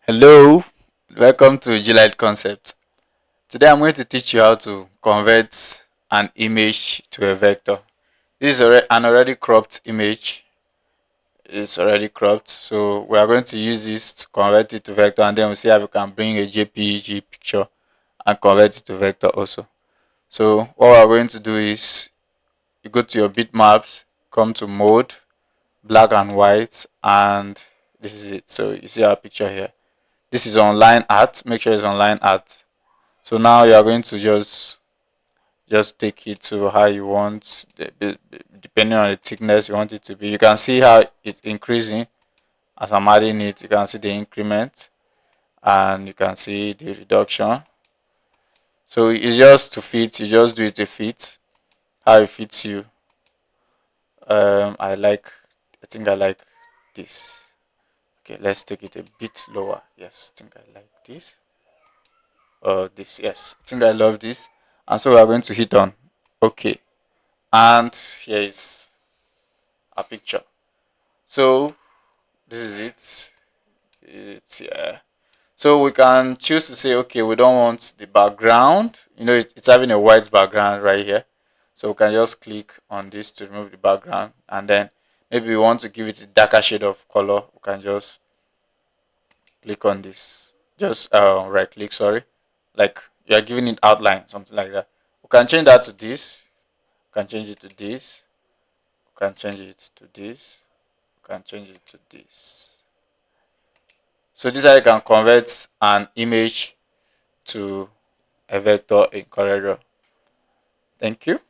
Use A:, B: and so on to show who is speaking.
A: Hello, welcome to G-Lite concept. Today I'm going to teach you how to convert an image to a vector. This is an already cropped image. It's already cropped, so we are going to use this to convert it to vector, and then we'll see how we can bring a JPEG picture and convert it to vector also. So what we're going to do is you go to your bitmaps, come to mode, black and white, and this is it. So you see our picture here. This is online art. Make sure it's online art. So now you are going to just take it to how you want, depending on the thickness you want it to be. You can see how it's increasing as I'm adding it. You can see the increment and you can see the reduction. So it's just to fit. You just do it to fit how it fits you. I think I like this. Okay, let's take it a bit lower. Yes, I think I like this. This, yes, I think I love this. And so we are going to hit on okay, and here is a picture. So this is it. It's yeah. So we can choose to say, okay, we don't want the background. It's having a white background right here. So we can just click on this to remove the background, and then maybe we want to give it a darker shade of color. We can just click on this. Just right click, sorry, like you are giving it outline, something like that. We can change that to this. We can change it to this. We can change it to this. We can change it to this. So this is how you can convert an image to a vector in CorelDRAW. Thank you.